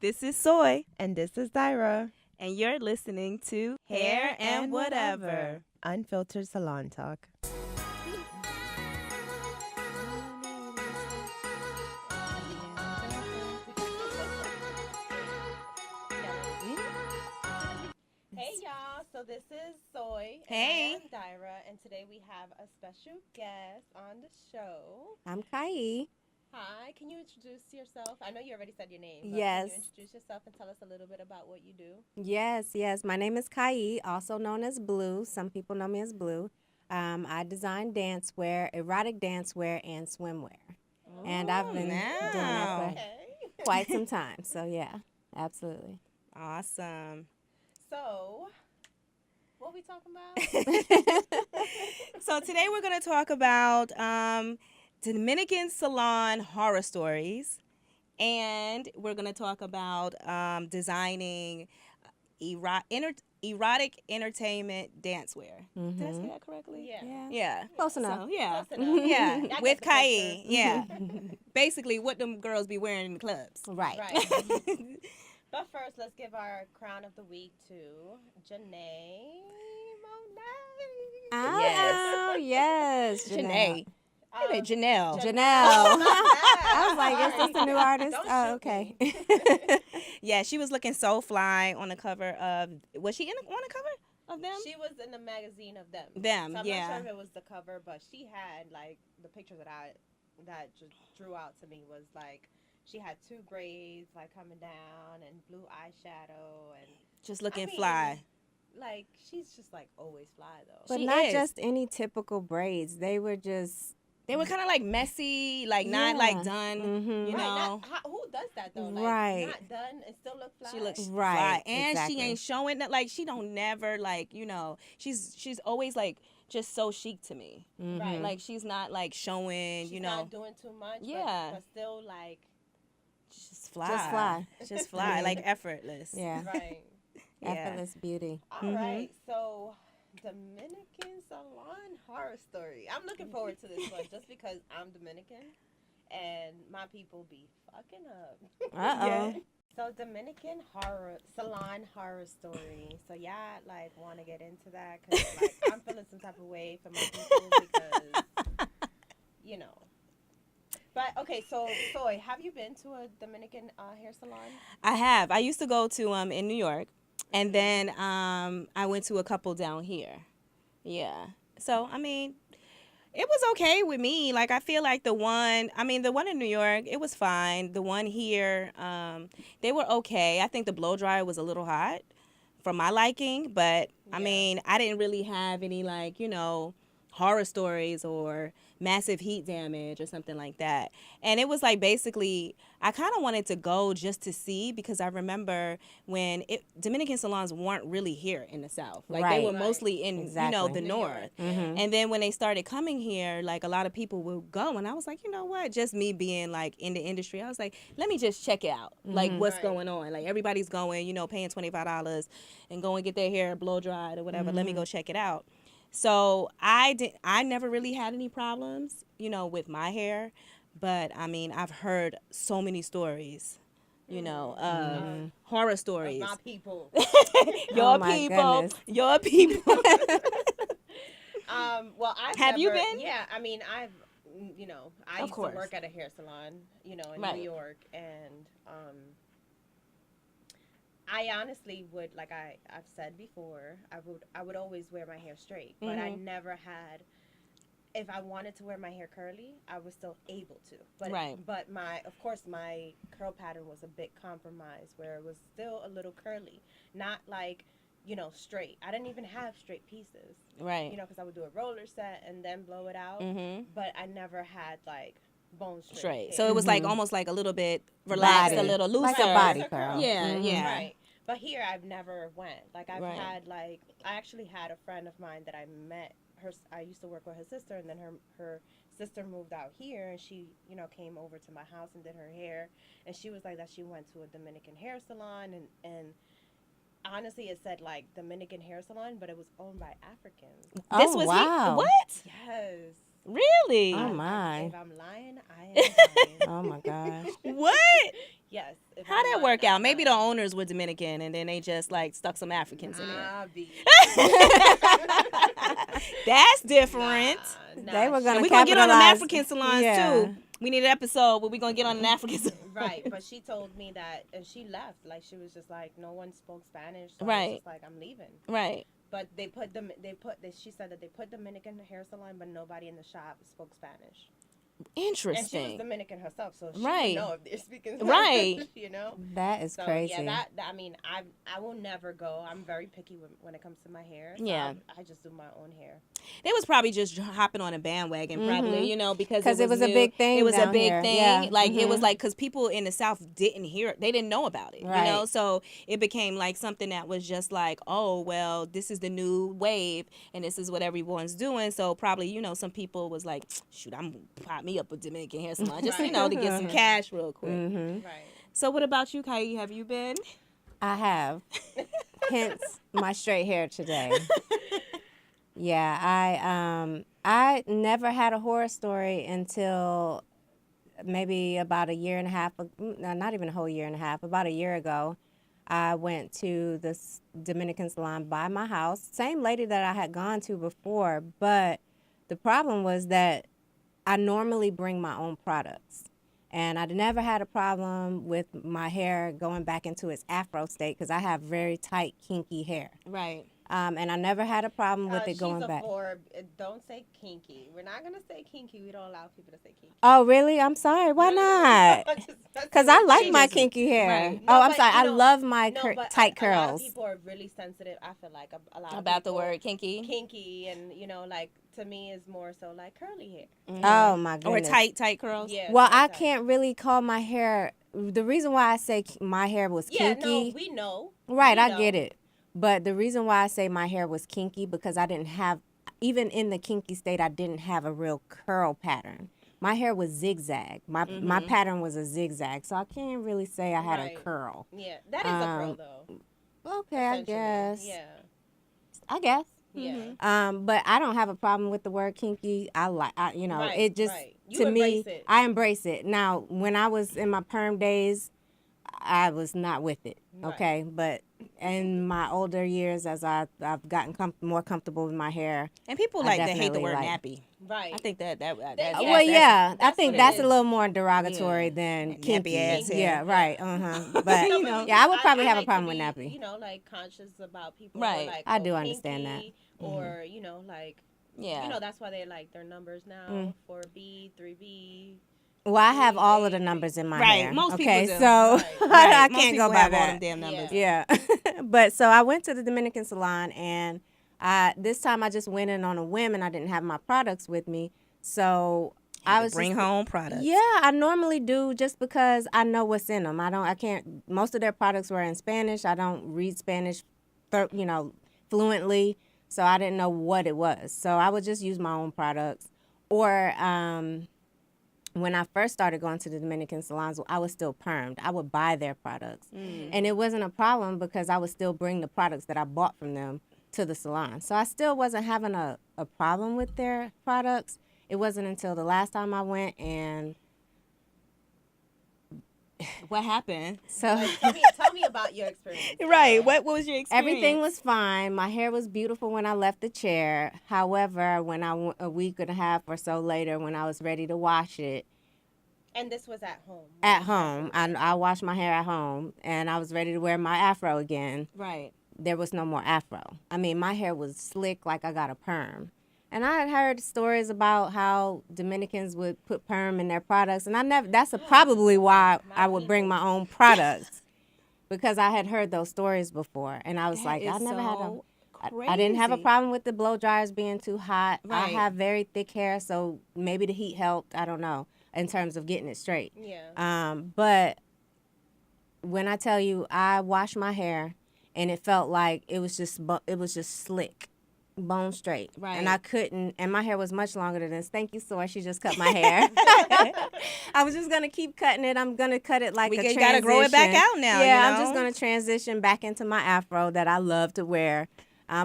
This is Soy, And this is Dyra. and you're listening to Hair and Whatever. Unfiltered salon talk. Hey y'all, so this is Soy Hey. and Dyra, and today we have a special guest on the show. I'm Kai. Hi, can you introduce yourself? I know you already said your name, but Yes. can you introduce yourself and tell us a little bit about what you do? Yes. My name is Kai, also known as Blue. Some people know me as Blue. I design dancewear, erotic dancewear, and swimwear. And I've been doing that for Okay. quite some time. So, yeah, absolutely. Awesome. So, what we talking about? So today we're going to talk about Dominican salon horror stories, and we're going to talk about designing erotic entertainment dancewear. Did I say that correctly? Yeah. Yeah. Close enough. So, yeah. Close enough. Yeah, I with get the Kai. picture. Yeah. Basically, what them girls be wearing in the clubs. Right. Right. But first, let's give our crown of the week to Janae Monet. Oh, yes. Janae. Hey, Janelle. Janelle. I I was like, is this a new artist? Don't Oh, shoot okay. me. Yeah, she was looking so fly on the cover of. Was she on the cover of them? She was in the magazine of them. Them, So I'm yeah. not sure if it was the cover, but she had like the picture that just drew out to me was like she had two braids like coming down and blue eyeshadow and Just looking I mean, fly. like she's just like always fly though. But She not is. just any typical braids. They were just, They were kind of like messy, like not like Yeah. done. Mhm. You Right, know, who does that though? Like, Right. not done and still look fly. she looks Right, fly, and exactly. she ain't showing that. Like she don't never like she's always like just so chic to me. mhm. Right. Like she's not like showing, She's know, not doing too much. Yeah. but still like just fly, Just fly. just fly, Yeah. like effortless. Yeah. right. Yeah. Effortless beauty. All right, so Dominican salon horror story. I'm looking forward to this one just because I'm Dominican and my people be fucking up. Uh-oh. So Dominican salon horror story. So y'all like want to get into that because like I'm feeling some type of way for my people because you know. But okay, so Soy, have you been to a Dominican hair salon? I have. I used to go to in New York, and then I went to a couple down here. Yeah. So I mean, it was okay with me. Like I feel like the one in New York, it was fine. The one here, they were okay. I think the blow dryer was a little hot for my liking, but I Yeah. mean, I didn't really have any like, horror stories or massive heat damage or something like that. And it was like basically I kind of wanted to go just to see because I remember when Dominican salons weren't really here in the South. Like they Right. were Right. mostly in Exactly. the New North. York. Mhm. And then when they started coming here, like a lot of people would go, and I was like, you know what? Just me being like in the industry, I was like, let me just check it out, like what's Right. going on. Like everybody's going, paying $25 and go and get their hair blow dried or whatever. Let me go check it out. So I never really had any problems, with my hair, but I mean I've heard so many stories, of horror stories. My people. Your Oh, my people, goodness. your people. Well, Have you been? Yeah, I mean, I Of used course. to work at a hair salon, in Right. New York, and I honestly would, like I've said before, I would always wear my hair straight, but I never had. If I wanted to wear my hair curly, I was still able to. But Right. But of course, my curl pattern was a bit compromised, where it was still a little curly, not like, straight. I didn't even have straight pieces, Right. because I would do a roller set and then blow it out. Mm-hmm. But I never had like bone Straight. hair. So it was like almost like a little bit relaxed, a Body. little looser. Like a body Looser curl. Yeah, Mhm. yeah. Right. But here I've never went. Like I've Right. had I actually had a friend of mine that I met. I used to work with her sister, and then her sister moved out here, and she came over to my house and did her hair, and she was like that she went to a Dominican hair salon, and honestly it said like Dominican hair salon, but it was owned by Africans. This Oh, was wow. what? Yes. Really? Oh, my. If I'm lying, I am lying. Oh, my gosh. What? Yes. If How I that want, work that's out? Maybe the fine. owners were Dominican and then they just like stuck some Africans in there. Nah, B. That's different. They were And gonna we're gonna get on them capitalize. African salons Yeah. too. We need an episode where we're gonna get on an African salon. Right, but she told me that, and she left. Like, she was just like, no one spoke Spanish. So I Right. was just like, I'm leaving. Right. But she said that they put Dominican hair salon, but nobody in the shop spoke Spanish. And she was Interesting. Dominican herself, so she Right. would know if they're speaking Spanish, Right. you know? That is So, crazy. yeah, I mean, I will never go. I'm very picky when it comes to my hair. So Yeah. I just do my own hair. They was probably just hopping on a bandwagon, probably, you know, because 'Cause it was a new. big thing It was a down big here. thing. Yeah. Like, it was like, because people in the South didn't hear it. They didn't know about it, you know? Right. So it became like something that was just like, oh, well, this is the new wave and this is what everyone's doing. So probably, you know, some people was like, shoot, I'm going to pop me up a Dominican hair salon just, you know, to get some cash real quick. Mm-hmm. Right. So what about you, Kai? Have you been? I have. Hence my straight hair today. Yeah, I never had a horror story until maybe about a year and a half. No, not even a whole year and a half. About a year ago, I went to this Dominican salon by my house. Same lady that I had gone to before, but the problem was that I normally bring my own products. And I never had a problem with my hair going back into its afro state because I have very tight, kinky hair. Right. And I never had a problem with it going she's a back. don't say kinky. We're not going to say kinky. We don't allow people to say kinky. Oh, really? I'm sorry. Why not? Because I like my kinky hair. Right. Oh, No, I'm but, sorry. you I know, love my but tight a lot of curls. people are really sensitive. I feel like a lot of About the people, word kinky? kinky, and you know, like to me is more so like curly hair. Oh, my Or goodness. tight curls? Yeah. Well, I tight. can't really call my hair. The reason why I say my hair was Yeah, kinky. no, we know. Right, We I know. get it. But the reason why I say my hair was kinky because I didn't have, even in the kinky state, I didn't have a real curl pattern. My hair was zigzag. My pattern was a zigzag, so I can't really say I had a Right. curl. Yeah, that is a curl though. Okay, I essentially. guess. Yeah. I guess. Yeah. But I don't have a problem with the word kinky. You know, Right, it just right. You to me, embrace it. I embrace it. Now, when I was in my perm days, I was not with it. Right. Okay, but in my older years, as I've gotten more comfortable with my hair, And people I like to hate the definitely word like- nappy. Right. I think that's Yeah. well, that's- yeah, I that's think what it that's a is. little more derogatory Yeah. than Like kinky. nappy ass hair. Yeah, right. But No, you but know, we- yeah, I would probably have a like to problem with be, nappy. You know, like conscious about people. Right. Who are like, I do oh, understand that. kinky, or you know, like Yeah. you know, that's why they like their numbers now. 4B, 3B. Well, I have all of the numbers in my Right, hair. most people okay, do. so Right. I Most can't people go by have all them that. damn numbers. Yeah. Yeah. But so I went to the Dominican salon, and this time I just went in on a whim, and I didn't have my products with me. So I was bring just, home products. Yeah, I normally do just because I know what's in them. I can't. Most of their products were in Spanish. I don't read Spanish, fluently, so I didn't know what it was. So I would just use my own products, or when I first started going to the Dominican salons, I was still permed. I would buy their products. And it wasn't a problem because I would still bring the products that I bought from them to the salon. So I still wasn't having a problem with their products. It wasn't until the last time I went, and What happened? so Tell me about your experience. Right. What was your experience? everything was fine. My hair was beautiful when I left the chair. However, when a week and a half or so later, when I was ready to wash it, And this was at home. at home, I washed my hair at home, and I was ready to wear my afro again. Right. There was no more afro. I mean, my hair was slick like I got a perm. And I had heard stories about how Dominicans would put perm in their products, and that's probably why I would bring my own products, because I had heard those stories before, and I was That like, is I never had so I didn't have a crazy. problem with the blow dryers being too hot. I Right. have very thick hair, so maybe the heat helped. I don't know in terms of getting it straight. Yeah. But when I tell you, I washed my hair, and it felt like it was just slick, bone straight. Right. And I couldn't. And my hair was much longer than this. Thank you, Soar. She just cut my hair. I was just gonna keep cutting it. I'm gonna cut it like We a transition. gotta grow it back out now, Yeah, you I'm just know? gonna transition back into my afro that I love to wear.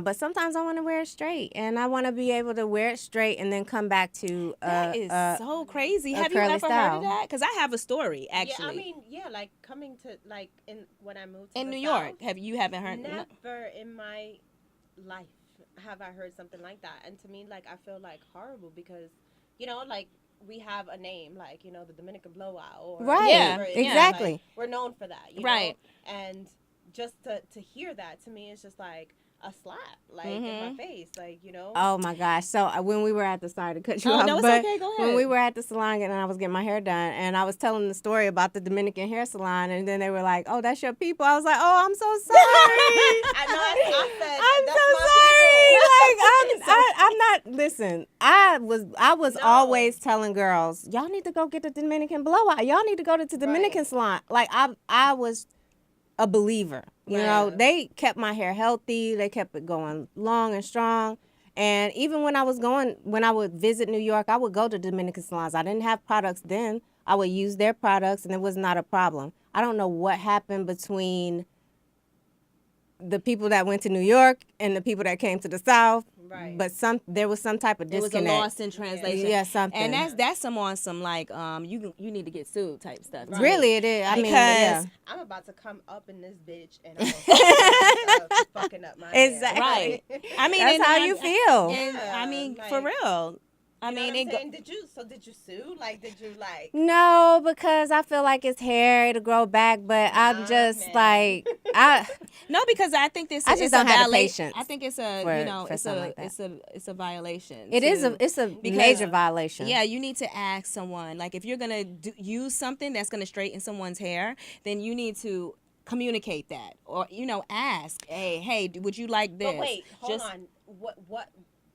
But sometimes I want to wear it straight, and I want to be able to wear it straight and then come back to That is so crazy. a Have you curly ever heard style. of that? Because I have a story Yeah, actually. I mean, yeah, like coming to like in when I moved to in the New South, York, you haven't heard? No. never in my life have I heard something like that. And to me, like, I feel like horrible because, like we have a name, like, the Dominican blowout or Right, Yeah, whatever it is, exactly. like, we're known for that, Right. And just to hear that to me is just like a slap, like in my face, like, Oh my gosh! So when we were at the sorry to cut you Oh, off, no, it's but okay, go when ahead. we were at the salon and I was getting my hair done, and I was telling the story about the Dominican hair salon, and then they were like, "Oh, that's your people." I was like, "Oh, I'm so sorry." I know I said I'm that's so my sorry. Like I'm not. Listen, I was No. always telling girls, y'all need to go get the Dominican blowout. Y'all need to go to the Dominican Right. salon. Like I was a believer. You know, Right. they kept my hair healthy. They kept it going long and strong. And even when I would visit New York, I would go to Dominican salons. I didn't have products then. I would use their products, and it was not a problem. I don't know what happened between the people that went to New York and the people that came to the South. Right. But there was some type of It was disconnect. a lost in translation. Yeah, something. And that's some on some like you need to get sued type stuff. too. Really, it is. I mean, yeah. Because I'm about to come up in this bitch and I'm gonna fucking up my Exactly. Right. I mean, That's and how I- you feel. And Yeah, I mean, like, for real. I You know mean, what I'm it go, saying? Did you sue? Like, did you like? No, because I feel like it's hair, it'll grow back, but I'm Nah, just man. like I no, because I think this. I just it's don't a have the viola- patience I think it's a for- it's for something a like that. it's a violation. it is too. it's a Because- major violation. Yeah, you need to ask someone. Like, if you're gonna use something that's gonna straighten someone's hair, then you need to communicate that, or ask, hey, would you like this? But wait, hold Just- on. What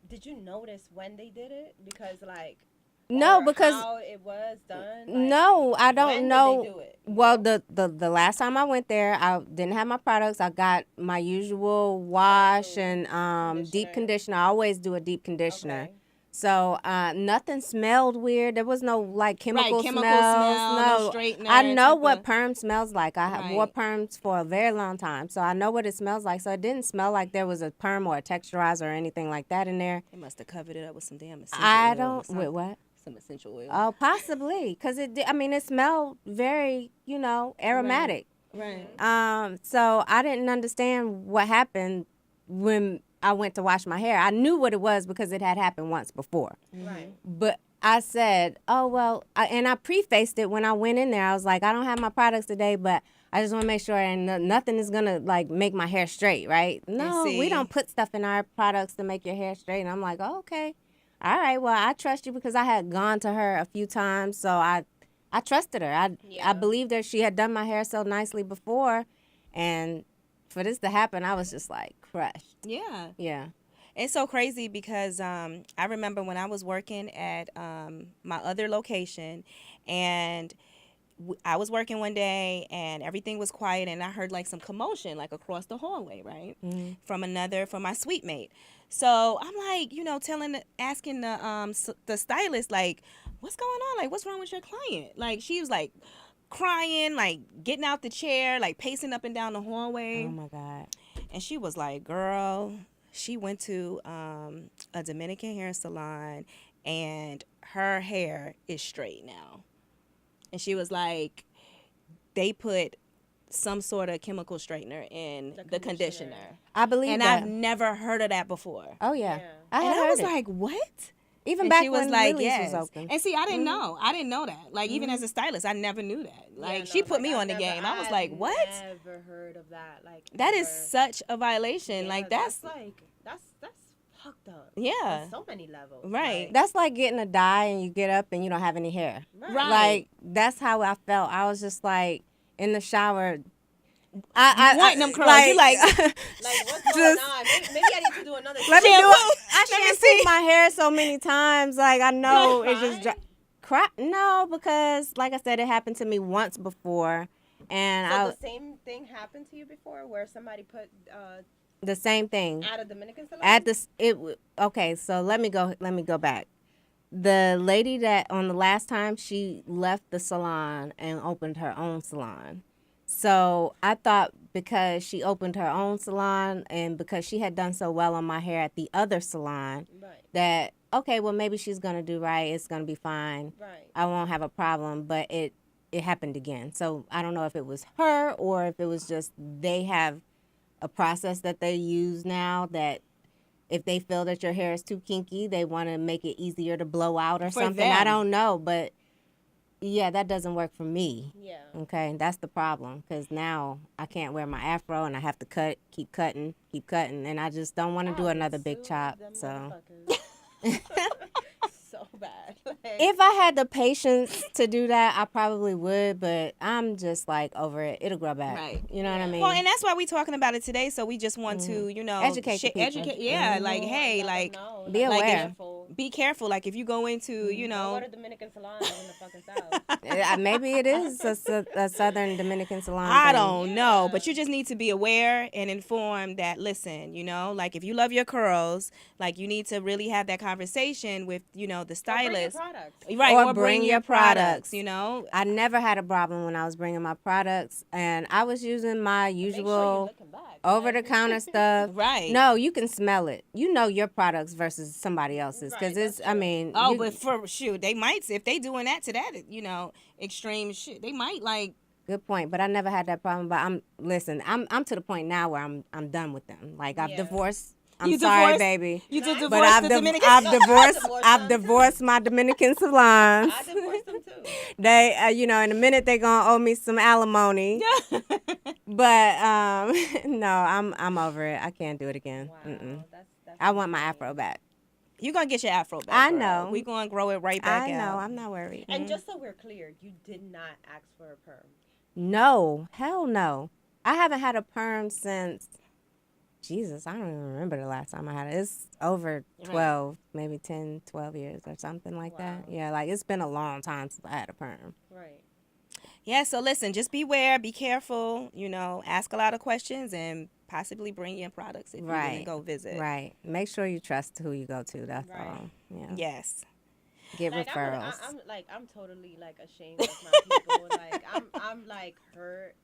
did you notice when they did it? Because like. No, or because how it was done. Like, no, I when don't did know. they do it? Well, the last time I went there, I didn't have my products. I got my usual wash and deep conditioner. I always do a deep conditioner. Okay. So nothing smelled weird. There was no like chemical chemical smells. smell, no straightener I know type what of- perm smells like. I wore Right. perms for a very long time, so I know what it smells like. So it didn't smell like there was a perm or a texturizer or anything like that in there. They must have covered it up with some damn essential I oil or don't. Wait, something. what? Some essential oil. Oh, possibly, because it smelled very, aromatic. Right. So I didn't understand what happened when I went to wash my hair. I knew what it was because it had happened once before. Right. But I said, oh, well, and I prefaced it when I went in there. I was like, I don't have my products today, but I just want to make sure and nothing is going to, like, make my hair straight, right? No, see- we don't put stuff in our products to make your hair straight. And I'm like, oh, okay. All right, well, I trust you because I had gone to her a few times, so I trusted her. I Yeah. believed her. She had done my hair so nicely before, and for this to happen, I was just, like, crushed. Yeah. Yeah. It's so crazy because I remember when I was working at my other location, and I was working one day and everything was quiet, and I heard like some commotion like across the hallway, right, from my suite mate. So I'm like, asking the stylist, like, what's going on? Like, what's wrong with your client? Like, she was like crying, like getting out the chair, like pacing up and down the hallway. Oh, my God. And she was like, girl, she went to a Dominican hair salon and her hair is straight now. And she was like, they put some sort of chemical straightener in the conditioner. I believe And that. I've never heard of that before. Oh, yeah. Yeah. I And had I heard was it. like, what? Even And back she was when like, Lily's yes. was open. And see, I didn't know. I didn't know that. Like, even as a stylist, I never knew that. Like, Yeah, she no, put me I've on the never- game. I was I've like, what? Never heard of that. Like, That is ever. such a violation. Yeah, like, that's like that's fucked up. yeah. On so many levels. Right. Like, That's like getting a dye and you get up and you don't have any hair. right. Like, that's how I felt. I was just like in the shower. I wanting them curls. You like- Like, what's going on? Maybe I need to do another. Let me do Shampoo. it. I Let me shampooed see. my hair so many times. Like, I know it's just cry? cry. No, because like I said, it happened to me once before, and So I the same thing happened to you before, where somebody put the same thing at a Dominican salon. at this. Okay. So let me go back. The lady that on the last time she left the salon and opened her own salon. So I thought because she opened her own salon and because she had done so well on my hair at the other salon Right. that, okay, well, maybe she's going to do right. It's going to be fine. Right. I won't have a problem. But it happened again. So I don't know if it was her or if it was just they have a process that they use now that if they feel that your hair is too kinky, they want to make it easier to blow out or For something. I them. don't know, but yeah, that doesn't work for me. Yeah. Okay, that's the problem because now I can't wear my afro and I have to keep cutting, and I just don't want to do I would another big sue chop. them So motherfuckers. So bad. Like, if I had the patience to do that, I probably would, but I'm just like over it. It'll grow back. Right. You know what I mean? Well, and that's why we talking about it today. So we just want to, Educate the people. educate. Yeah, like, hey, like, Be like, aware. Careful. be careful. Like, if you go into, Don't go to Dominican Salon in the fucking South. Maybe it is a Southern Dominican salon. I thing. don't know, but you just need to be aware and informed that, listen, like if you love your curls, like you need to really have that conversation with, the stylist. Right, Or or bring bring your your products, products. I never had a problem when I was bringing my products, and I was using my usual over-the-counter stuff. Right. No, you can smell it. You know your products versus somebody else's because Right, it's. that's I true. mean, Oh, but for shoot, they might, if they doing that to that, extreme shit, they might like. good point. But I never had that problem. But I'm to the point now where I'm done with them. Like I've Yeah. divorced. I'm You sorry, divorced? baby. You did But divorce But the Dominican. I've divorced my Dominican salons. I divorced them too. They, in a minute they gonna owe me some alimony. But no, I'm over it. I can't do it again. Wow. Mm-mm. That's I want my insane. afro back. You're gonna get your afro back. I girl. know. We gonna grow it right back I know. out. I'm not worried. And just so we're clear, you did not ask for a perm. No, hell no. I haven't had a perm since. Jesus, I don't even remember the last time I had it. It's over 12, maybe 10, 12 years or something like that. Wow. Yeah, like it's been a long time since I had a perm. Right. Yeah, so listen, just beware, be careful, ask a lot of questions and possibly bring in products if you're going to Right. go visit. Right. Make sure you trust who you go to. That's Right. all. Yeah. Yes. Get Like referrals. I'm totally like ashamed of my people. Like I'm like hurt,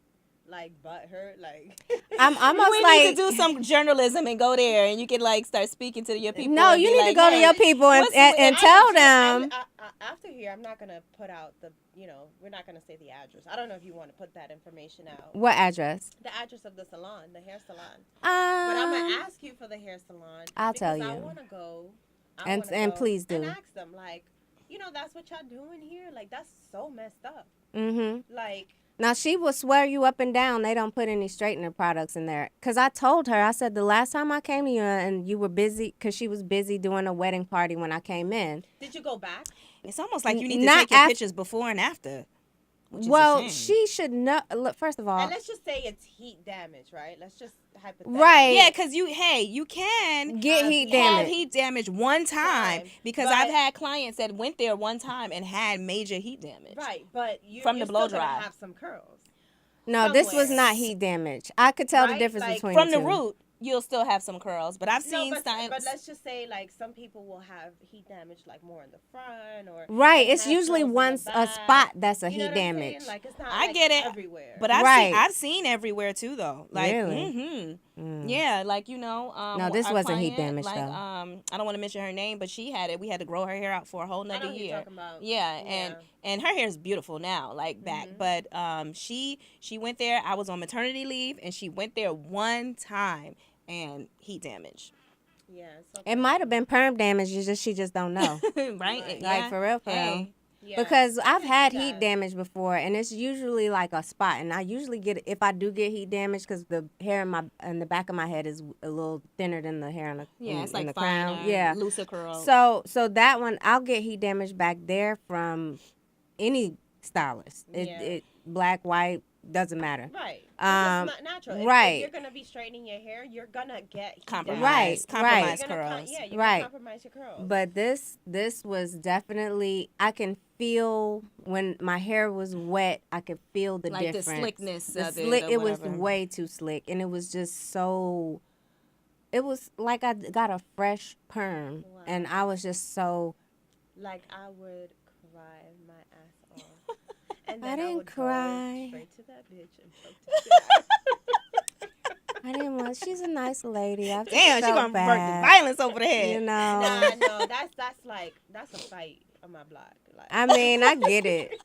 like butt hurt, like. I'm almost We like need to do some journalism and go there and you can like start speaking to your people. no, and you be need like, to go to "Hey, your people and, what's and, the- and I tell legit- them. After here, I'm not gonna put out the. We're not gonna say the address. I don't know if you want to put that information out. What address? The address of the salon, the hair salon. But I'm gonna Um, ask you for the hair salon. I'll tell because I you. want to go. And- wanna and go please do. And ask them like, that's what y'all doing here. Like that's so messed up. mm-hmm. Like. Now, she will swear you up and down they don't put any straightener products in there. Because I told her, I said, the last time I came to you and you were busy, because she was busy doing a wedding party when I came in. Did you go back? It's almost like you need to Not take your af- pictures before and after. Which is a Well, shame. she should know. Look, first of all, And let's just say it's heat damage, right? Let's just hypothetically. Right. Yeah, because you can get heat have damage. heat damage one time because but- I've had clients that went there one time and had major heat damage. Right, but From you're the blow still gonna dry. have some curls. No, this was somewhere. not heat damage. I could tell the Right? difference Like, between From the the two. root, you'll still have some curls, but I've No, seen but stylists. let's just say like some people will have heat damage like more in the front or Right, they it's have usually curls in one the a back. spot that's a You know heat what I'm damage. saying? Like it's not I like, get it, everywhere. But Right. I've seen everywhere too though. Like Really? yeah, like No, our this wasn't heat client, damage, like, though. I don't want to mention her name, but she had it. We had to grow her hair out for a whole I nother know who you're year. talking about. Yeah, and her hair is beautiful now, like back. But she went there. I was on maternity leave, and she went there one time and heat damage. Yeah, it's It might have been perm damage. She just don't know. Right? Like for real, for real. Hey. yeah. Because I've can had see heat that. damage before, and it's usually like a spot. And I usually get if I do get heat damage because the hair in the back of my head is a little thinner than the hair Yeah, it's in like the finer, crown. Yeah, looser curls. So that one I'll get heat damage back there from any stylist. Yeah. It black, white, doesn't matter. Right. Um, It's not natural. right. If you're gonna be straightening your hair, you're gonna get heat Compromise. damage. Compromise You're gonna curls. yeah, you're Right. gonna compromise your curls. But this was definitely I can feel when my hair was wet. I could feel the Like the difference. slickness The of it slick. or It was whatever. way too slick, and it was just so. It was like I got a fresh perm, Wow. and I was just so. Like I would cry my ass off. And I then didn't would cry. Go straight to that bitch and choke the shit out. she's a nice lady. I just Damn, she felt gonna revert to bad, violence over the head. you know. Nah, no, that's a fight on my block. Like, I mean, I get it.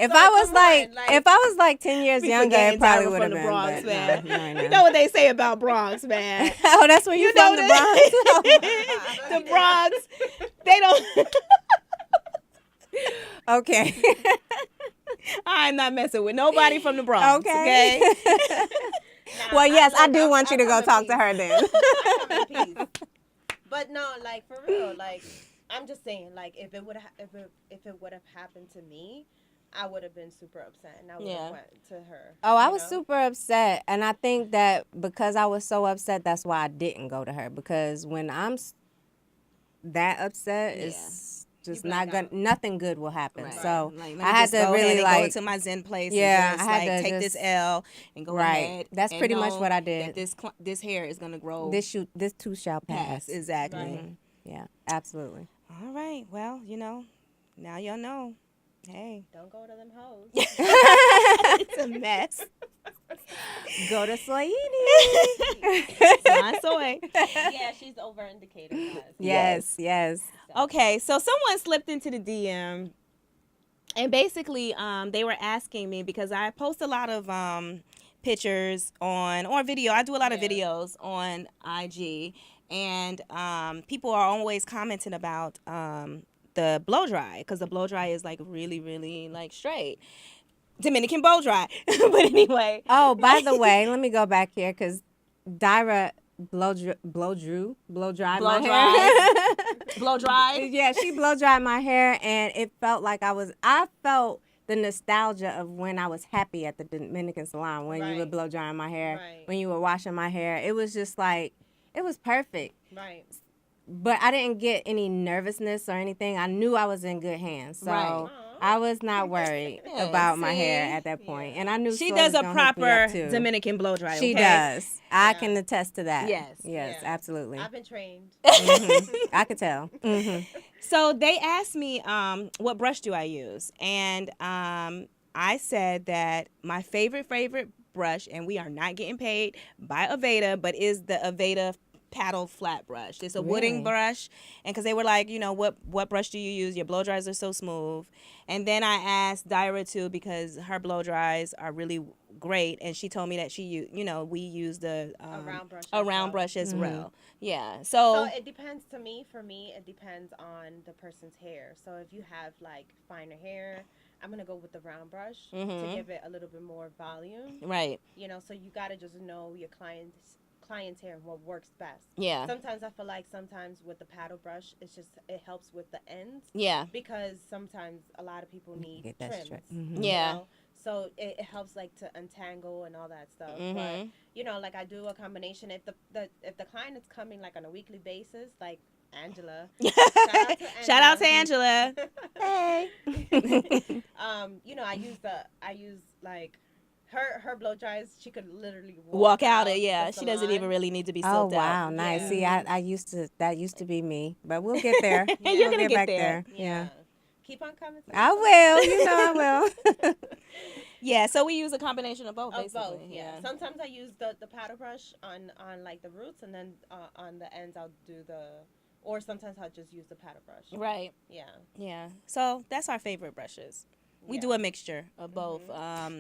If So, I was come like, on, like- if I was like 10 years We younger, forgetting it probably Tyra would from have the been. Bronx, but man. No, I You know what they say about Bronx, man. Oh, that's where you from, the Bronx. The Bronx, they don't. Okay. I'm not messing with nobody from the Bronx. Okay. Okay. Well, yes, I do want you to go come in talk to her then. I come in peace. But no, like for real, like I'm just saying, like if it would if it would have happened to me, I would have been super upset, and I would have went to her. Oh, I you was know? super upset, and I think that because I was so upset, that's why I didn't go to her. Because when I'm that upset, it's just You not black gonna. Nothing good will happen. Right. So Like, let me I had just to go ahead really and like go into my Zen place. Yeah, and just, I had like, to take this just- L and go Right. ahead. That's and pretty much know what I that did. this hair is gonna grow. This too shall pass. Exactly. Right. Yeah, absolutely. All right. Well, now y'all know. Hey, Don't go to them hoes. it's a mess. Go to Swahili. Salon soy. Yeah, she's over indicating us. Yes. Okay, so someone slipped into the DM, and basically, they were asking me because I post a lot of pictures or video. I do a lot of videos on IG, and people are always commenting about the blow dry because the blow dry is like really, really like straight. Dominican blow dry, but anyway. Oh, by the way, let me go back here because Dyra blow dried Blow my hair. dry. Blow dry. Yeah, she blow dried my hair, and it felt like I felt the nostalgia of when I was happy at the Dominican salon when you were Right. blow drying my hair, Right. when you were washing my hair. It was just like, it was perfect. Right. But I didn't get any nervousness or anything. I knew I was in good hands. So Right. I was not worried Yeah, about my see? hair at that point. And I knew She Slow does was a gonna hook me up, proper too. Dominican blow dry. She okay? does. I Yeah. can attest to that. Yes. Yes, Yeah. absolutely. I've been trained. I could tell. Hmm. So they asked me, what brush do I use? And I said that my favorite brush, and we are not getting paid by Aveda, but is the Aveda paddle flat brush. It's a wooden Really? brush, and because they were like, what brush do you use? Your blow dries are so smooth. And then I asked Dyra too because her blow dries are really great, and she told me that we use the round brush a as round well. brush as well. Yeah. So it depends for me, it depends on the person's hair. So if you have like finer hair, I'm going to go with the round brush to give it a little bit more volume. Right. So you got to just know your client's hair and what works best. Yeah. Sometimes I feel like with the paddle brush, it helps with the ends. Yeah. Because sometimes a lot of people need Get that trims. straight. Yeah. So it helps like to untangle and all that stuff. Mhm. But like I do a combination. If the client is coming like on a weekly basis, like Angela. Shout out to Angela. Hey. I use like her blow dries. She could literally Walk out the it. Yeah, she doesn't salon. even really need to be Oh soaked wow, out. nice. Yeah. See, that used to be me, but we'll get there. Yeah. You're We'll gonna get back there. Yeah, Keep on coming. To I me. will. I will. Yeah, so we use a combination of both, Of basically. both, yeah. Sometimes I use the paddle brush on like the roots, and then on the ends I'll do or sometimes I'll just use the paddle brush. Right. Yeah. Yeah. So that's our favorite brushes. We Yeah. do a mixture of both.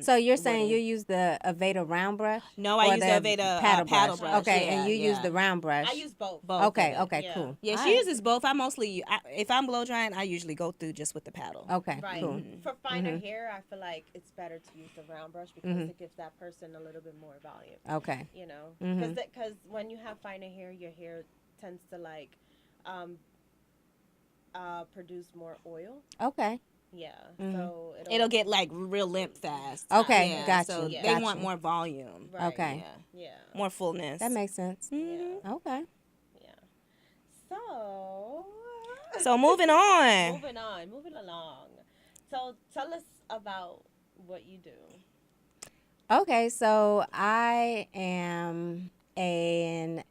So you're saying wooden. you use the Aveda round brush? No, I or use the Aveda paddle brush. Okay, Yeah, and you use yeah. the round brush. I use both. Both. Okay, of it. okay, Yeah. cool. Yeah, All she right. uses both. If I'm blow drying, I usually go through just with the paddle. Okay, Right. cool. For finer hair, I feel like it's better to use the round brush because it gives that person a little bit more volume. Okay. Because when you have finer hair, your hair tends to like produce more oil. Okay. Yeah. So It'll get like real limp fast. Okay, Yeah, got so you, they got want you. more volume. Right. Okay. Yeah. Yeah. More fullness. That makes sense. Yeah. Okay. Yeah. So. So moving on. Moving along. So tell us about what you do. Okay, so I am an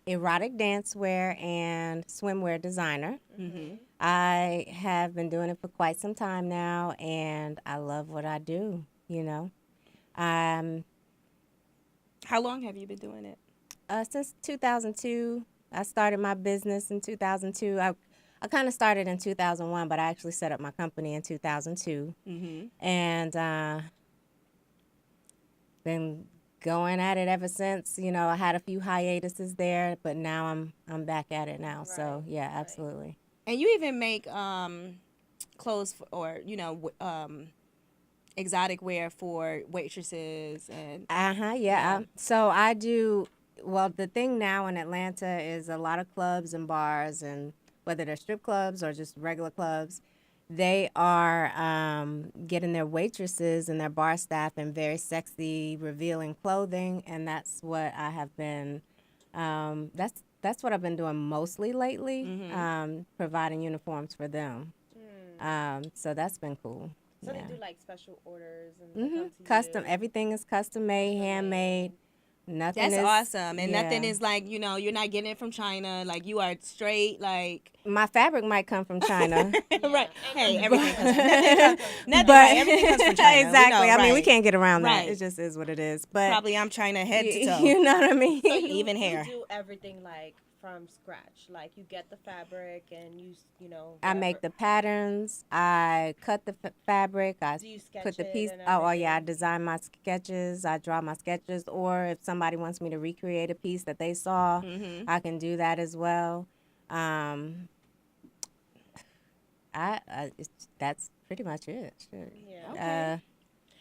erotic dancewear and swimwear designer. I have been doing it for quite some time now, and I love what I do. How long have you been doing it? Since 2002. I started my business in 2002. I kind of started in 2001, but I actually set up my company in 2002. And been going at it ever since. You know, I had a few hiatuses there, but now I'm back at it now. So, yeah, absolutely. And you even make clothes for, or exotic wear for waitresses and Yeah. So I do. Well, the thing now in Atlanta is a lot of clubs and bars, and whether they're strip clubs or just regular clubs, they are getting their waitresses and their bar staff in very sexy, revealing clothing, and that's what I have been. That's what I've been doing mostly lately, providing uniforms for them. So that's been cool. So Yeah. they do like special orders and they come to Custom. you. Everything is custom made, handmade. Nothing that's is awesome. And nothing yeah. is like, you're not getting it from China. Like you are straight like My fabric might come from China. right. Hey, everything comes from everything comes from China. Exactly. We know, I mean, we right. can't get around that. Right. It just is what it is. But Probably I'm China head to toe. you know what I mean? So Even hair. You do everything like from scratch. Like you get the fabric and you know. I make the patterns. I cut the fabric. I Do you sketch put the it piece. and Oh yeah, I everything? design my sketches. I draw my sketches. Or if somebody wants me to recreate a piece that they saw, I can do that as well. That's pretty much it. Sure. Yeah. Okay.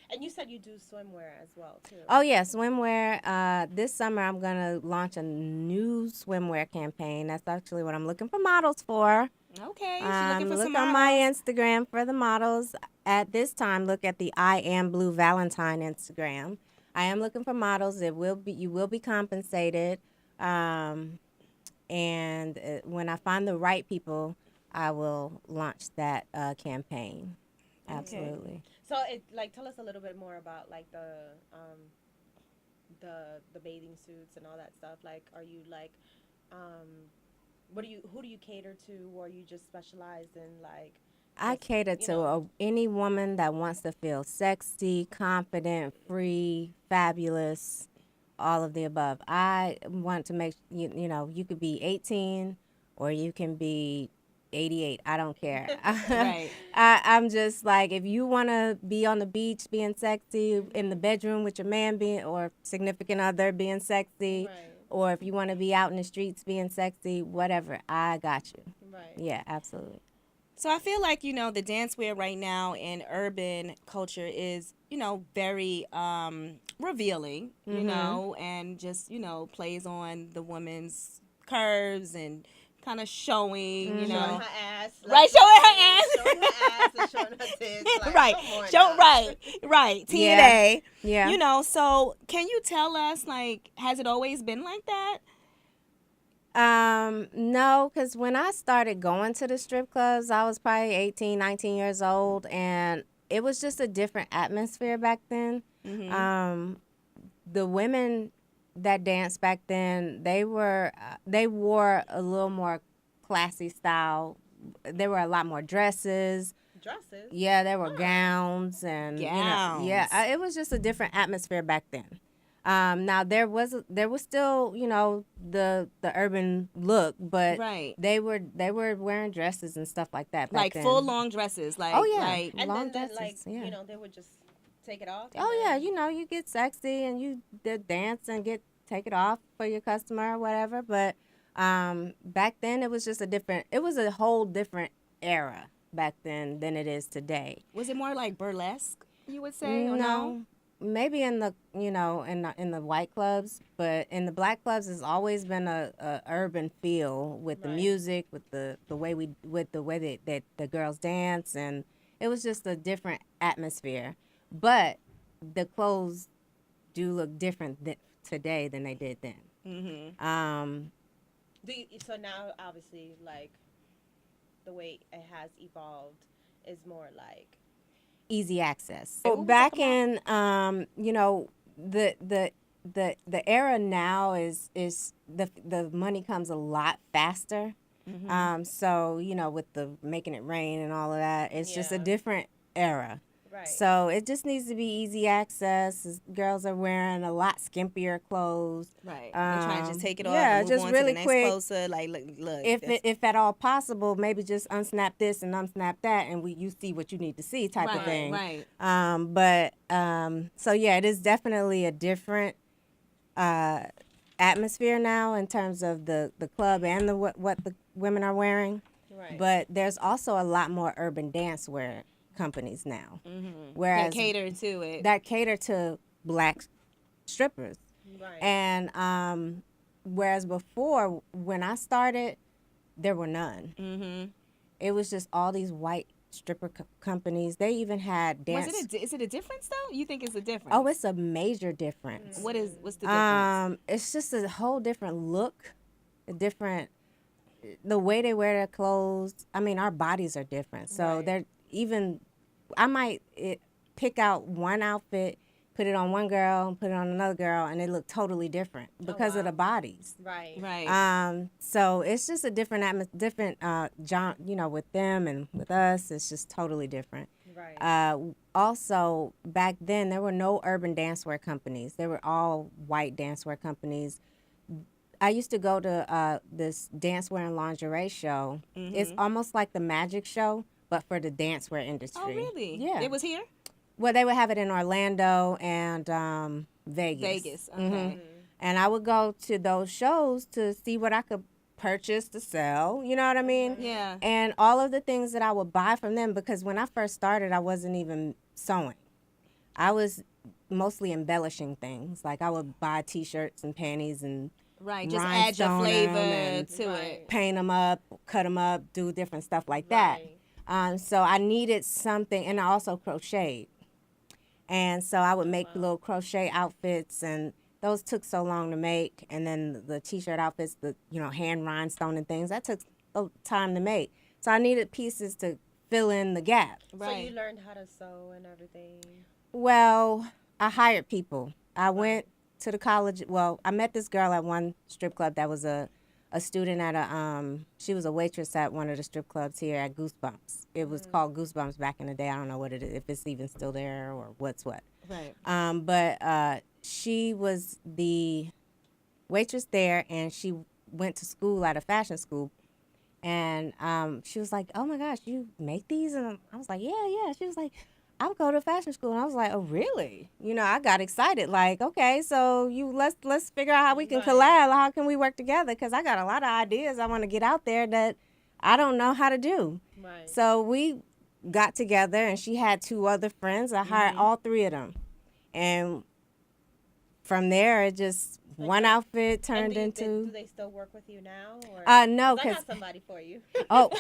And you said you do swimwear as well too. Oh yeah, swimwear. This summer I'm gonna launch a new swimwear campaign. That's actually what I'm looking for models for. Okay. She's looking for Look some on my models. Instagram for the models. At this time, look at the I Am Blue Valentine Instagram. I am looking for models. You will be compensated. And when I find the right people, I will launch that campaign. Absolutely. So it like tell us a little bit more about like the bathing suits and all that stuff. Like are you like who do you cater to, or you just specialize in like I cater you to know. any woman that wants to feel sexy, confident, free, fabulous, all of the above. I want to make you could be 18 or you can be 88. I don't care. Right. I'm just like, if you want to be on the beach being sexy, in the bedroom with your man being or significant other being sexy, Right. or if you want to be out in the streets being sexy, whatever, I got you. Right. Yeah, absolutely. So I feel like, the dance wear right now in urban culture is, very revealing, and just, plays on the woman's curves and kind of showing, Showing her ass. Right, showing her ass. Showing her ass and showing her tits. Like, right. come on now. Right. Yeah. TNA. Yeah. So can you tell us, like, has it always been like that? No, because when I started going to the strip clubs, I was probably 18, 19 years old, and it was just a different atmosphere back then. The women that danced back then, they wore a little more classy style. There were a lot more dresses. Dresses? Yeah, there were gowns and Gowns. it was just a different atmosphere back then. Now there was still the urban look, but Right. they were wearing dresses and stuff like that back Like then. full long dresses. Like, Oh, yeah. Like, And Long then dresses, like, yeah. they would just take it off. Oh yeah, you get sexy and you dance and take it off for your customer or whatever. But back then it was just it was a whole different era back then than it is today. was it more like burlesque, you would say? Or no? No, maybe in the in the white clubs, but in the black clubs, it's always been a urban feel with the Right. music, with the way that the girls dance, and it was just a different atmosphere. But the clothes do look different today than they did then. Mm-hmm. So now, obviously, like, the way it has evolved is more like... Easy access. Hey, So what was back that in the era now is the money comes a lot faster. So with the making it rain and all of that, it's just a Yeah. different era. Right. So it just needs to be easy access. Girls are wearing a lot skimpier clothes. Right. They're trying to just take it off Yeah, and move just on to really the next quick. closer. Like, look. If at all possible, maybe just unsnap this and unsnap that, and you see what you need to see, type of thing. Right. So yeah, it is definitely a different atmosphere now in terms of the club and the what the women are wearing. Right. But there's also a lot more urban dance wear companies now, whereas That cater to black strippers. Right. And whereas before, when I started, there were none. Mm-hmm. It was just all these white stripper companies. They even had dance. Is it a difference though? You think it's a difference? Oh, it's a major difference. What's the difference? It's just a whole different look, the way they wear their clothes. I mean, our bodies are different, so Right. they're even. I might pick out one outfit, put it on one girl, and put it on another girl, and they look totally different because of wow. the bodies. Right. Right. So it's just a different with them and with us, it's just totally different. Right. Also, back then, there were no urban dancewear companies. They were all white dancewear companies. I used to go to this dancewear and lingerie show. It's almost like the magic show, but for the dancewear industry. Oh, really? Yeah. It was here? Well, they would have it in Orlando and Vegas. Vegas. Okay. Mhm. And I would go to those shows to see what I could purchase to sell. You know what I mean? Yeah. And all of the things that I would buy from them, because when I first started, I wasn't even sewing. I was mostly embellishing things. Like I would buy T-shirts and panties and Right. Just add your rhinestone 'em flavor and to Right. it. paint them up, cut them up, do different stuff like that. Right. So I needed something, and I also crocheted. And so I would make little crochet outfits, and those took so long to make. And then the T-shirt outfits, hand rhinestone and things, that took time to make. So I needed pieces to fill in the gap. So you learned how to sew and everything. Well, I hired people. I went to the college. Well, I met this girl at one strip club that was a student at she was a waitress at one of the strip clubs here at Goosebumps. It was called Goosebumps back in the day. I don't know what it is, if it's even still there or what's what. Right. But she was the waitress there, and she went to school at a fashion school. And she was like, "Oh my gosh, you make these?" And I was like, "Yeah." She was like, "I'll go to fashion school." And I was like, "Oh, really?" I got excited. Like, okay, so let's figure out how we can collab. How can we work together? Because I got a lot of ideas I want to get out there that I don't know how to do. Right. So we got together, and she had two other friends. I hired all three of them, and from there, it just one outfit turned do into. they still work with you now? Or? No, 'Cause I because got somebody for you. oh,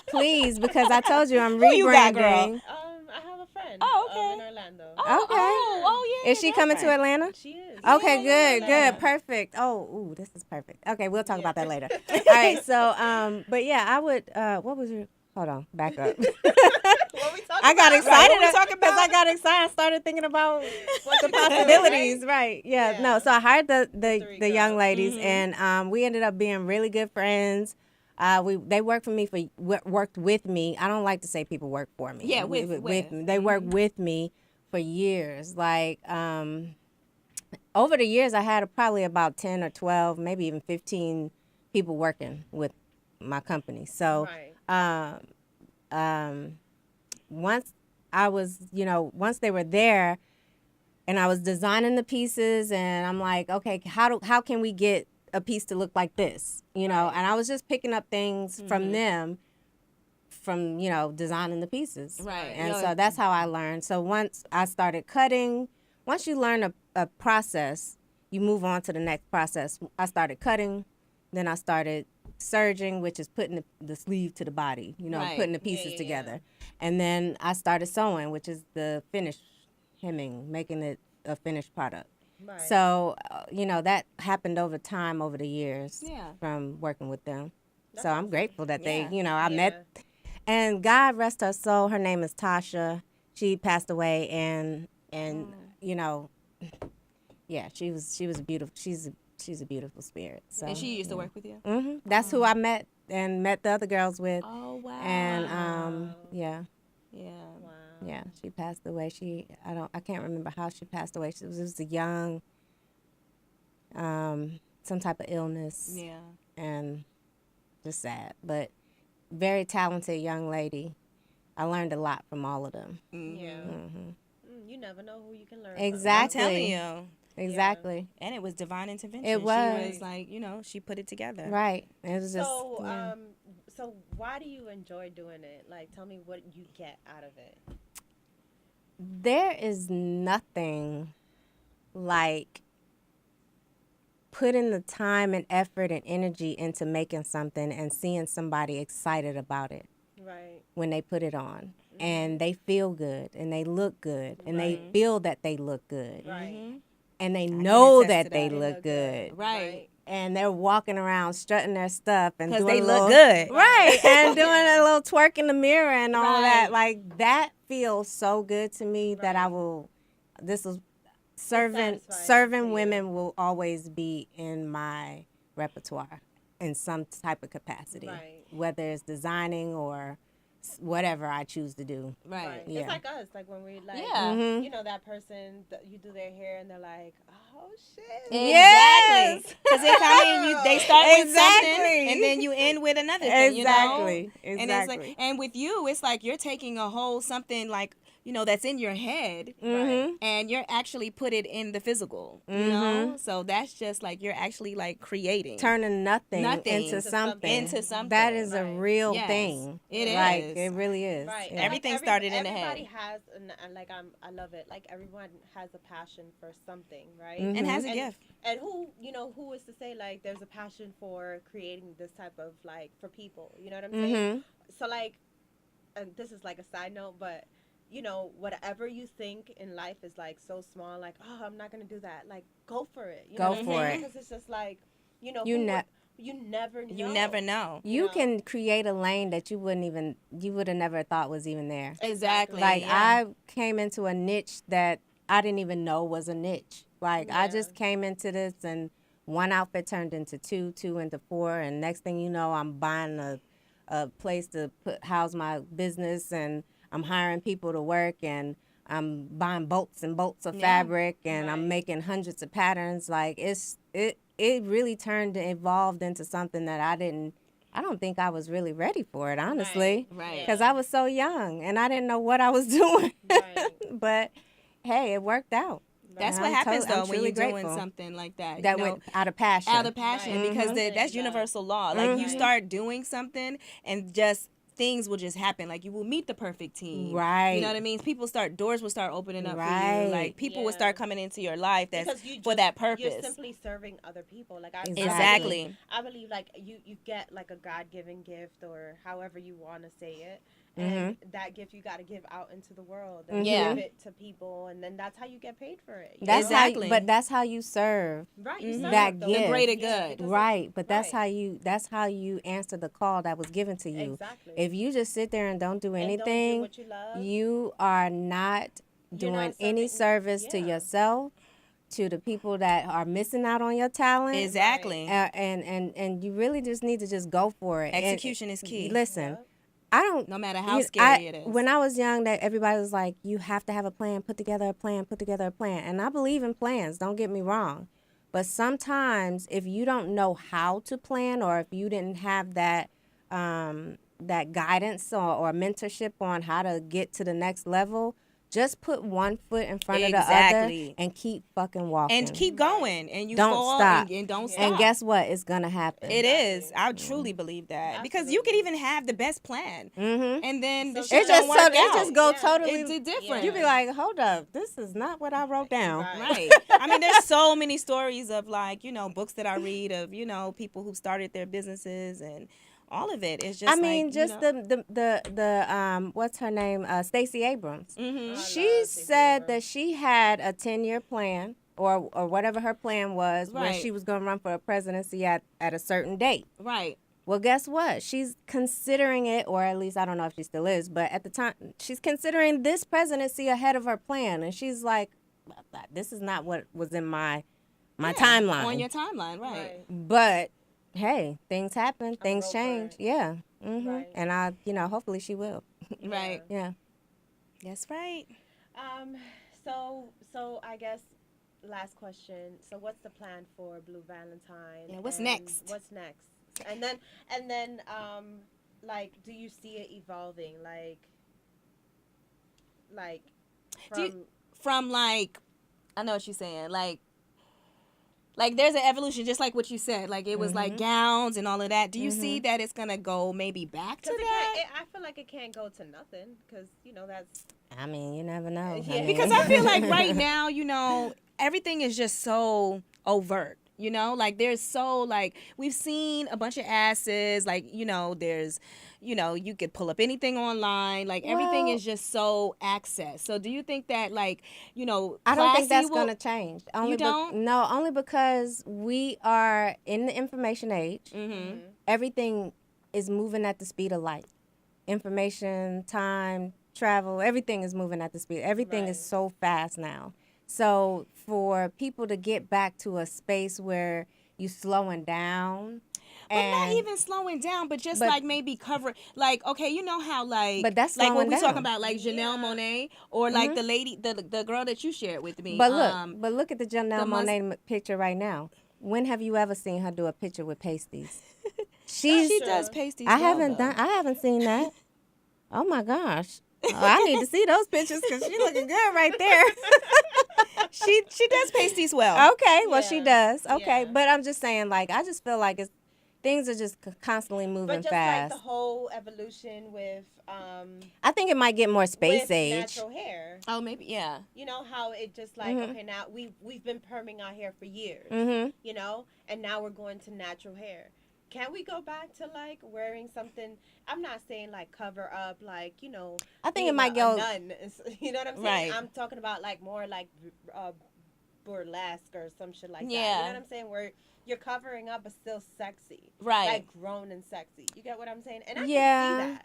please, because I told you I'm Who you got, girl? rebranding. I have a friend. Oh, okay. In Orlando. Oh, yeah. Is she coming to Atlanta? She is. Okay, good, yeah. perfect. Oh, ooh, this is perfect. Okay, we'll talk about that later. All right, so, but yeah, I would, what was your, hold on, back up. What we talking I got about? excited What we talking because I about? got excited. I started thinking about What the you gonna do, possibilities, right? right? Yeah, Yeah. no. So I hired the three young girls. ladies, and we ended up being really good friends. They worked worked with me. I don't like to say people work for me. Yeah, with. me. They worked with me for years. Like over the years, I had probably about 10 or 12, maybe even 15 people working with my company. So. Right. Once once they were there and I was designing the pieces, and I'm like, okay, how can we get a piece to look like this? And I was just picking up things from them from, designing the pieces. Right. And so that's how I learned. So once I started cutting, once you learn a process, you move on to the next process. I started cutting, then I started serging, which is putting the sleeve to the body, Right. putting the pieces together. And then I started sewing, which is the finish hemming, making it a finished product. Right. So, that happened over time, over the years Yeah. from working with them. That's so I'm awesome. grateful that Yeah. I met, and God rest her soul. Her name is Tasha. She passed away, and yeah, she was a beautiful. She's a beautiful spirit. So, And she used to work with you? That's who I met and met the other girls with. Oh, wow. And yeah. Yeah. Wow. Yeah, she passed away. I can't remember how she passed away. It was a young, some type of illness. Yeah. And just sad, but very talented young lady. I learned a lot from all of them. Yeah. Mm-hmm. You never know who you can learn. Exactly. I'm telling you. Exactly. And it was divine intervention. It was. She was like, she put it together. Right. It was just. So, yeah. so why do you enjoy doing it? Like, tell me what you get out of it. There is nothing like putting the time and effort and energy into making something and seeing somebody excited about it. Right. When they put it on. And they feel good and they look good and they Right. feel that they look good. Right. And they can know attest that to they that. look good. Right. And they're walking around strutting their stuff and Because doing they a look little, good. right, and doing a little twerk in the mirror and all of that. Right. Like that feels so good to me that I Right. will. This is serving satisfying to women you. will always be in my repertoire in some type of capacity, Right. whether it's designing or whatever I choose to do. Right. Right. Yeah. It's like us, like when we like, Yeah. Mhm. you know, that person that you do their hair and they're like, oh shit. Yes. Exactly. Because they start with Exactly. something and then you end with another thing, Exactly. And it's Exactly. like, and with you, it's like you're taking a whole something like, that's in your head Mhm. and you're actually put it in the physical, So that's just like you're actually like creating. Turning nothing Nothing into into something. into something. That is a Right. real Yes. thing. It Like is. it really is. Right. Yeah. And, Everything started in the head. Everybody has, and like I love it. Like everyone has a passion for something, right? Mhm. And has a gift. And who is to say like there's a passion for creating this type of like for people? You know what I'm saying? Mhm. So like, and this is like a side note, but whatever you think in life is like so small, like, oh, I'm not gonna do that. Like, go for it. You Go know what I'm for saying? it. Because it's just like, You you ne- never know. You never know. You know? can create a lane that you would have never thought was even there. Exactly. Like yeah. I came into a niche that I didn't even know was a niche. Like I Yeah. just came into this and one outfit turned into two into four, and next thing you know, I'm buying a place to house my business, and I'm hiring people to work, and I'm buying bolts and bolts of Yeah. fabric, and I'm Right. making hundreds of patterns. Like it really turned and evolved into something that I don't think I was really ready for it, honestly. Right. Because I was so young and I didn't know what I was doing. Right. But hey, it worked out. That's And what I'm happens I'm though when truly you're doing grateful something like that. that went out of passion. Out of passion Right. because Mhm. that's Yeah. universal law. Like you Mhm. start doing something and just things will just happen. Like you will meet the perfect team. Right. You know what I mean? Doors will start opening up for Right. you. Like people will Yeah. start coming into your life that's Because you for just- that You're purpose. simply serving other people. Like Exactly. I believe like you get like a God-given gift or however you want to say it. Mm-hmm. And that gift you got to give out into the world and Yeah. give it to people, and then that's how you get paid for it. That's Exactly. but that's how you serve. Right. You Mhm. serve That those- gift. The greater Yeah, good. because Right, but that's right. how you answer the call that was given to you. Exactly. If you just sit there and don't do And don't do anything, what you love. you are not You're doing not any serving- service to yeah. yourself, to the people that are missing out on your talent. Exactly. And you really just need to just go for it. And- Execution is key. Listen, Yep. I don't. No matter how you- scary it is. When I was young, that everybody was like, you have to have a plan, put together a plan, put together a plan. And I believe in plans, don't get me wrong. But sometimes if you don't know how to plan, or if you didn't have that that guidance or mentorship on how to get to the next level, just put one foot in front of the Exactly. other and keep fucking walking. and keep going and you Don't fall stop. and don't Yeah. stop. And guess what? It's gonna happen. It is. Exactly. I truly believe that because you could even have the best plan, Mm-hmm. and then the So shit It just don't work it out. just go Yeah. totally It's different. You be like, hold up, this is not what I wrote down. Right. Right. I mean, there's so many stories of like books that I read of people who started their businesses and all of it. It's just. I mean, like, just the what's her name? Stacey Abrams. Mhm. I She love Stacey said Abrams. that she had a 10-year plan or whatever her plan was when Right. she was going to run for a presidency at a certain date. Right. Well, guess what? She's considering it, or at least I don't know if she still is, but at the time, she's considering this presidency ahead of her plan. And she's like, this is not what was in my Yeah, timeline. on your timeline, right? Right. But hey, things happen, things go for change. it. Yeah. Right. And I, hopefully she will. Right. Yeah. That's right. Um, so I guess last question. So what's the plan for Blue Valentine? Yeah, what's and next? What's next? And then like, do you see it evolving? Like Do you, from from like, I know what you're saying. Like there's an evolution, just like what you said. Like it was like gowns and all of that. Do you see that it's gonna go maybe back to because that? I feel like it can't go to nothing because that's I mean, you never know. Yeah. I mean, Because I feel like right now, everything is just so overt. Like there's so like we've seen a bunch of asses. Like there's, you could pull up anything online. Like everything Well- is just so access. So do you think that like I don't think classy that's will- going to change. Only don't? No, only because we are in the information age. Mm-hmm. Everything is moving at the speed of light. Information, time, travel, everything is moving at the speed. Everything is Right. so fast now. So for people to get back to a space where you slowing down, But not and even slowing down, but just But- like maybe cover, like, okay, you know how like, But that's like what slowing we talking down. about, like Janelle Monáe or like the lady, the girl that you shared with me. But look at the Janelle the mus- Monáe picture right now. When have you ever seen her do a picture with pasties? she true. does pasties. I well, though. I haven't seen that. Oh my gosh. Oh, I need to see those pictures because she's looking good right there. She does pasties well. Okay, well she Yeah. does. Okay, Yeah. but I'm just saying, like, I just feel like things are just constantly moving but just fast. like the whole evolution with I think it might get more space with age. natural hair. Oh, maybe yeah. You know how it just like okay now we've been perming our hair for years. And now we're going to natural hair. Can we go back to like wearing something? I'm not saying like cover up, like I think it being might a go. nun. You know what I'm saying? Right. I'm talking about like more like burlesque or some shit like that. Yeah. You know what I'm saying? Where you're covering up but still sexy, Right. Like grown and sexy. You get what I'm saying? And I Yeah. can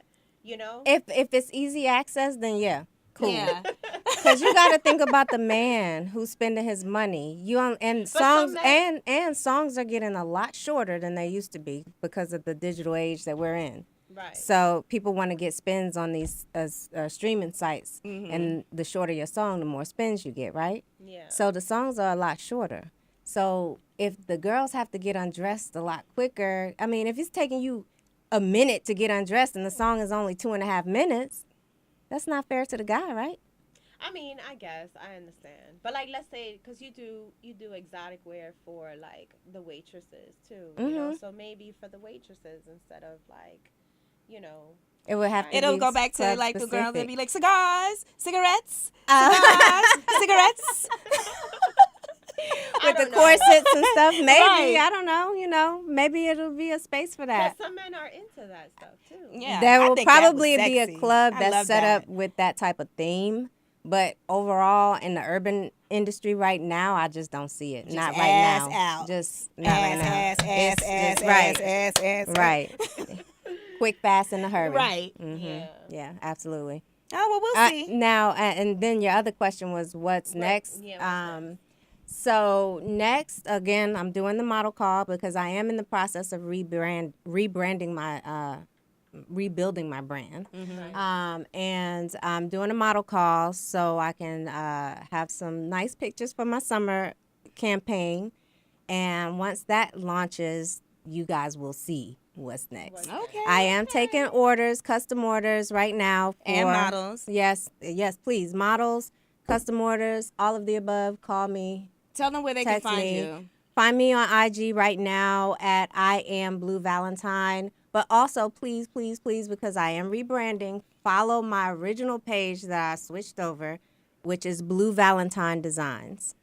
see that. If it's easy access, then yeah, cool. Yeah. Because you got to think about the man who's spending his money. And some songs men- and songs are getting a lot shorter than they used to be because of the digital age that we're in. Right. So people want to get spins on these streaming sites, and the shorter your song, the more spins you get, right? Yeah. So the songs are a lot shorter. So if the girls have to get undressed a lot quicker, I mean, if it's taking you a minute to get undressed and the song is only 2.5 minutes, that's not fair to the guy, right? I mean, I guess I understand, but like, let's say, because you do exotic wear for like the waitresses too, So maybe for the waitresses instead of like, It would have to. It'll be go back to club like the girls specific. and be like cigars, cigarettes, cigarettes. With the don't know. corsets and stuff. Maybe Right. I don't know. Maybe it'll be a space for that. But some men are into that stuff too. Yeah, There I will think that was probably be a sexy. club I that's love set that. up with that type of theme. But overall, in the urban industry right now, I just don't see it. Just Not right ass now. out. Just not right now. Ass, It's ass, just- ass, right, ass, ass, ass. right. Quick, fast, in a hurry. Right. Yeah, absolutely. Oh well, we'll see. Now, and then your other question was, what's next? yeah, what's next? So next, again, I'm doing the model call because I am in the process of rebranding my, rebuilding my brand. And I'm doing a model call so I can have some nice pictures for my summer campaign. And once that launches, you guys will see what's next. Okay. I am taking orders, custom orders right now. And models. Yes, please. Models, custom orders, all of the above. Call me. Tell them where they can Text find me. you. Find me on IG right now at I am Blue Valentine. But also, please, please, please, because I am rebranding, follow my original page that I switched over, which is Blue Valentine Designs.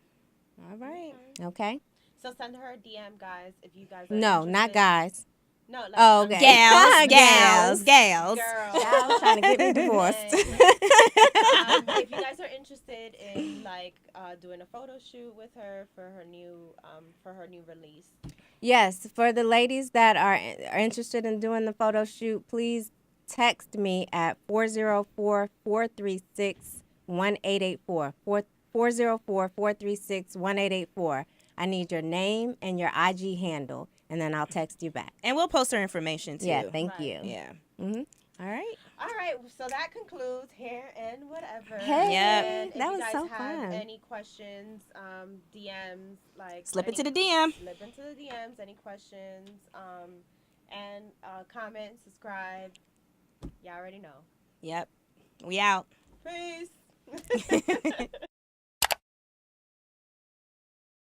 All right. Okay? So send her a DM, guys, if you guys. Are No, not interested. guys. No, like Oh, okay. Gals, Gals. gals. Girl. Gals trying to get me divorced. If you guys are interested in like doing a photo shoot with her for her new release, Yes, for the ladies that are interested in doing the photo shoot, please text me at 404-436-1884. 404-436-1884. I need your name and your IG handle, and then I'll text you back. And we'll post her information too. Yeah, thank Right. you. Yeah. Mhm. All right. All right, so that concludes hair and whatever. Hey, Yep. And if that you was guys so have fun. any questions, DMs, like Slip any, into the DM. slip into the DMs, any questions, and comment, subscribe. Y'all already know. Yep. We out. Peace.